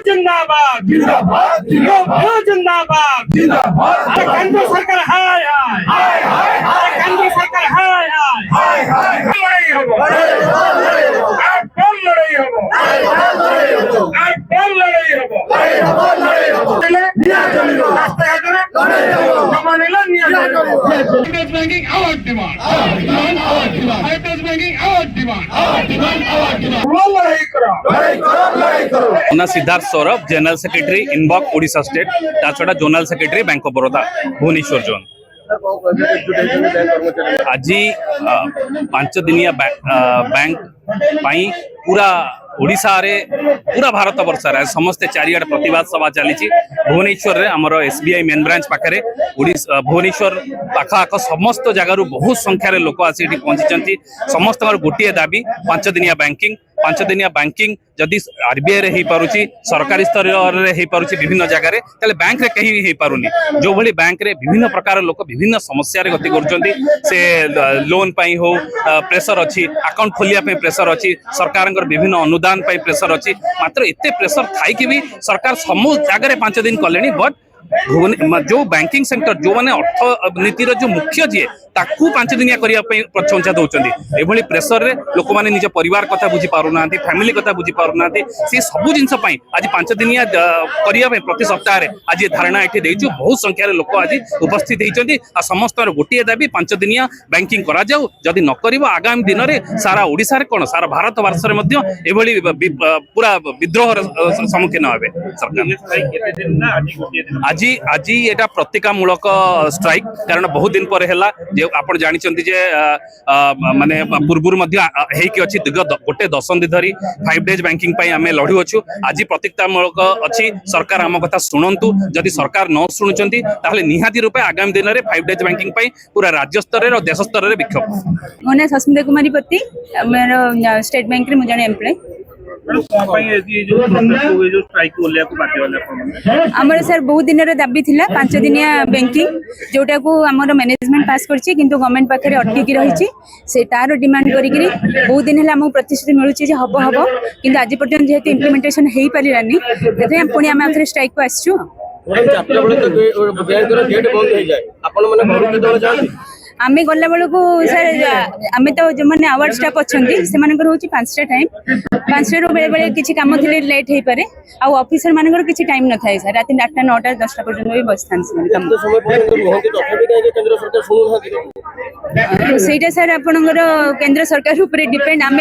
जिंदाबाद जिंदाबाद केंद्र सरकार हाय हाय केंद्र सरकार हाय हाय लड़ाई हबो लड़ाई हबो लड़ाई हबो रास्ता घाटरे जमानेला निया hybrid banking our demand hybrid banking our demand लड़ाई करो ना सिद्धार्थ सौरभ जनरल सेक्रेटरी इनबॉक ओडिशा स्टेट ताछड़ा zonal secretary bank of Baroda Bhubaneswar zone. आज 5 दिनिया बैंक पूरा ओडिशा रे पूरा भारत वर्ष समस्ते चारिआड प्रतिवाद सभा चली भुवनेश्वर रे हमर एसबीआई मेन ब्रांच पाखे भुवनेश्वर पाखाआख समस्त जगार बहुत संख्यार लोक आसी पहुंची समस्त गोटे दाबी 5 दिनिया बैंकिंग जदि आरबीआई रे पारुची सरकारी स्तर रे पारुची विभिन्न जगह रे तले बैंक रे कहीं हे पारुनी जो भली बैंक रे विभिन्न प्रकार लोक विभिन्न समस्या रे गति करचंती से लोन पई हो प्रेशर अछि अकाउंट खोलिया पे प्रेशर अछि सरकार विभिन्न अनुदान पई प्रेशर अछि मात्र एते प्रेशर थाई कि भी सरकार समूह जगह रे 5 दिन कलेनी बट जो बैंकिंग सेक्टर जो माने अर्थनीतिर जो मुख्य जी ताकू 5 दिनिया करिया प्रशंसा दौरान एभली प्रेसर रे लोक माने निज परिवार कथा बुझी पारु ना फैमिली कथा बुझी पारु ना से सबु जिनस आज 5 दिनिया करिया प्रति सप्ताह रे आज धारणा एठी देइछु बहुत संख्या रे लोक आज उपस्थित हेचंती आ समस्त गोटे दाबी 5 दिनिया बैंकिंग करा जाऊ जदि न करिवो आगामी दिन रे सारा ओडिसा रे कोन सारा भारत वर्ष रे मध्य एभली पूरा विद्रोह सम्मुखीन होबे सरकार आज एटा प्रतिकामूलक स्ट्राइक कारण बहुत दिन पर हैला जे आपण जानिचंती जे माने पूर्वुर मध्य हेकी अछि गोटे दशंधि धरी 5 डेज बैंकिंग पई हमें लढु अछु आज प्रतिकामूलक अछि सरकार हम कथा सुनंतु जदि सरकार न सुनुचंती ताहले निहाती रूपे आगामी दिन रे 5 डेज बैंकिंग पई पूरा राज्य स्तर रे और देश स्तर रे विक्षोभ मोने सस्मिता कुमारी पति मेरो स्टेट बैंक रे मु जने एम्प्लॉय आमर सर बहुत दिन दाबी थिला 5 दिनिया बैंकिंग जोटा को आमर मैनेजमेंट पास करछि किंतु गवर्नमेंट पाखे अटकी रही से तार डिमांड करी बहुत दिन है आमको प्रतिश्रुति मिलूँ हम किंतु आज पर्यटन जेहेतु इम्प्लीमेंटेशन हो पारानी पुणी आम आखिर स्ट्राइक को आसचु आम गला बेलू सर आम तो जो मैंने आवार्ड स्टाफ अच्छा से हूँ 5टा टाइम 5टा बेले बेले किसी कम थे लेट हो पारे आफिसर मान किसी टाइम न था सर रात 8टा 9टा 10टा पर्यटन भी बस था सहीटा सर आपणकर केंद्र सरकार ऊपर डिपेंड आम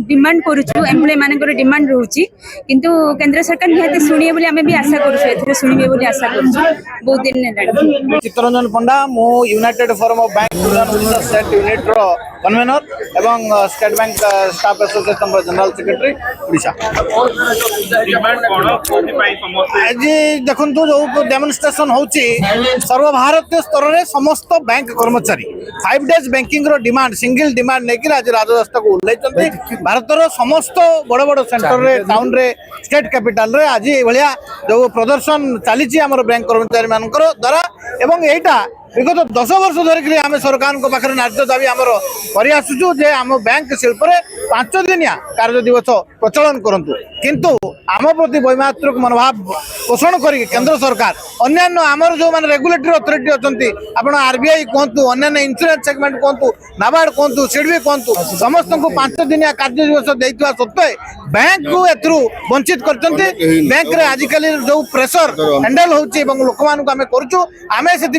डिमांड करुचु एम्प्लॉय मानकर डिमांड रोचे किंतु केंद्र सरकार निहाती शुणे बोली आम भी आशा करुँ शुणे बोली आशा करुँ बहुत दिन चित्तरंजन पंडा मु united forum of bank state unit रो कन्वेनर एवं state bank staff association general secretary Odisha आज देखु जो डेमोन्स्ट्रेशन होची सर्वभारतीय स्तर में समस्त बैंक कर्मचारी 5 डेज बैंकिंग रो डिमांड सिंगल डिमांड लेकिन आज राजरास्ता को उल्लेखते भारत समस्त बड़ बड़ सेंटर रे टाउन रे स्टेट कैपिटल रे आज ये जो प्रदर्शन चली बैंक कर्मचारी मान द्वारा एवं यहीटा विगत 10 वर्ष धरिक आम सरकार पाखे न्याय दाबी आम करसुचु जे आम बैंक शिल्प 5 दिनिया कार्य दिवस प्रचलन करंतु किंतु आम प्रति वैमात्रिक मनोभाव पोषण कर केंद्र सरकार अन्यान्य आमर जो माने रेगुलेटरी अथॉरिटी अच्छी आपड़ आरबीआई कहतु अन्य इंश्योरेंस सेगमेंट कहतु नाबार्ड कहतु सिडबी कहतु समस्त को 5 दिनिया कार्य दिवस देता सत्वे बैंक को एथरू वंचित करते बैंक रे आजिकल जो प्रेशर हैंडल होची लोक मानक आम करूँ आम से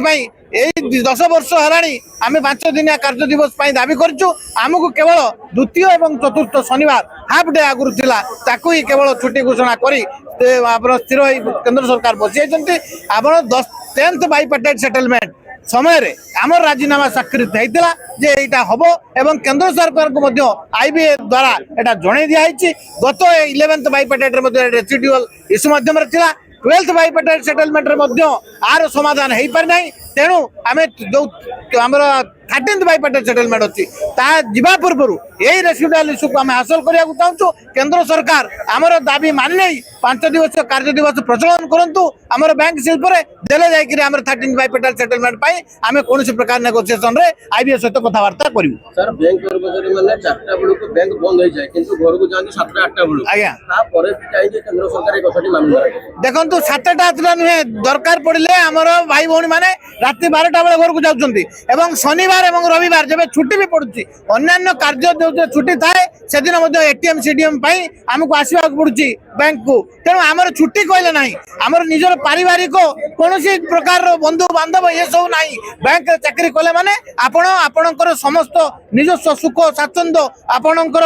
10 वर्ष हराणी आम 5 दिनिया कार्य दिवस दाबी करूँ आमको केवल द्वितीय और चतुर्थ शनिवार हाफ डे आगुरी थिला ताकू ही केवल छुट्टी घोषणा करी स्थिर केंद्र सरकार बसी आप 10th बाइपेटेड सेटलमेंट समय रे आमर राजीनामा स्वाक्षरित होता जे यहाँ हम एवं केंद्र सरकार को आईबीए द्वारा यहाँ जन दिखाई गत 11th बाइपेटेड रेसिडुअल इश्यू मध्यम 12th बाइपेटेड सेटलमेंट आर समाधान हो पारि ना तेणु आम जो आमर 13th बाइपेटल सेटलमेंट अच्छी ता जीवा पूर्व यही रेसिडुआल इश्यू को आम हासिल करने को चाहूँ केंद्र सरकार आमर दाबी मान नहीं 5 दिवस कार्य दिवस प्रचलन करूँ आमर बैंक शिल्प देले जाकि 13th बाइपेटल सेटलमेंट आम कौन प्रकार नेगोसिएशन रे आईबीएस सहित कथबार्ता करूँ सर बैंक कर्मचारी मैंने 4टा बेलू बैंक बंद हो जाए किंतु घर को जाती 7टा 8टा बेलू आज्ञा तापर चाहिए केंद्र सरकार एक कथाटी मानू देखो 7टा 8टा नुहे दरकार पड़े आमर भाई भौणी मैंने राति 12टा बेले घर को जाऊँगी शनिवार और रविवार जब छुट्टी भी पड़ुची अन्य कार्य जो छुट्टी थाए से दिन एटीएम सीडीएम आमको आसवाक पड़ुची बैंक को तेणु आमर छुट्टी कहले ना आमर निजर पारिवारिक कौन प्रकार बंधु बांधव ये सब ना बैंक चाकरी कले माने आपणकर समस्त निजस्व सुख स्वाच्छंद आपणकर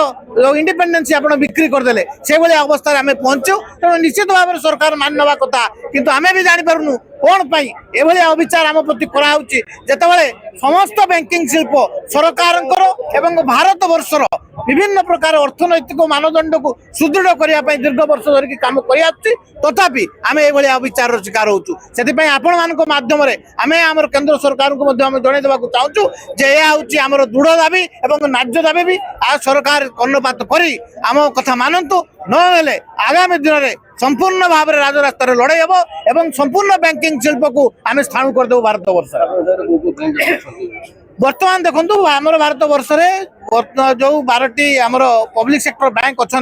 इंडिपेंडेंस आप बिक्री करदे से भाई अवस्था आम पहुंचु तेणु निश्चित भाव में सरकार मान नवा कथा किंतु आमे भी जानी पारुनु कौन पाई एभली अविचार आम प्रति कराउची जेतेबेले समस्त बैंकिंग शिल्प सरकार एवं भारत वर्षर विभिन्न प्रकार अर्थनैतिक मानदंड को सुदृढ़ करने दीर्घ वर्ष धरिकी काम कर तथापि आम ये अविचार शिकार होचु से आपण मान माध्यम आम आम केंद्र सरकार को जनईदेवा चाहूँ जे यह हूँ आम दृढ़ दाबी और न्याय्य दाबी भी आ सरकार कर्णपात कर आम कथा मानतु न आगामी दिन में संपूर्ण भाव में राजरास्ता लड़ाई हम एवं संपूर्ण बैंकिंग शिल्प को आम स्थान करदेव भारत वर्ष बर्तमान देखो आम भारत वर्ष जो 12टी आमर पब्लिक सेक्टर बैंक अच्छा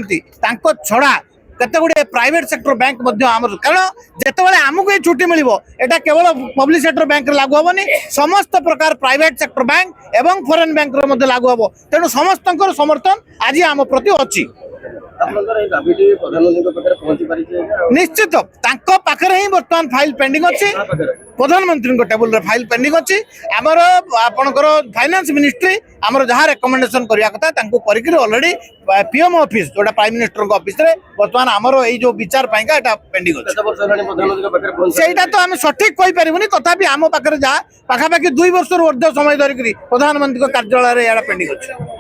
छड़ा केते गुड़े प्राइवेट सेक्टर बैंक कारण जितेबाला आमको ये छुट्टी मिल एटा केवल पब्लिक सेक्टर बैंक लागू हेनी समस्त प्रकार प्राइवेट सेक्टर बैंक एवं फॉरेन बैंक लागू हम तेणु समस्त समर्थन आज आम प्रति अच्छी निश्चित पाखे ही बर्तमान फाइल पेंडिंग अच्छी प्रधानमंत्री टेबुल रे फाइल पेंडिंग अच्छी आमर आपणकर फाइनेंस मिनिस्ट्री आमर जहाँ रेकमेंडेशन करने कथा ऑलरेडी पीएम ऑफिस जोटा प्राइम मिनिस्टर ऑफिस रे बर्तमान आमर ये जो विचार पाइका पेंडिंग अच्छी सेटा तो आम सठिक कही पारिबुनी तथापि आम पाखे जहाँ पाखापाखि 2 वर्ष ऊर्ध्व समय धरिक प्रधानमंत्री कार्यालय पेंडिंग अच्छी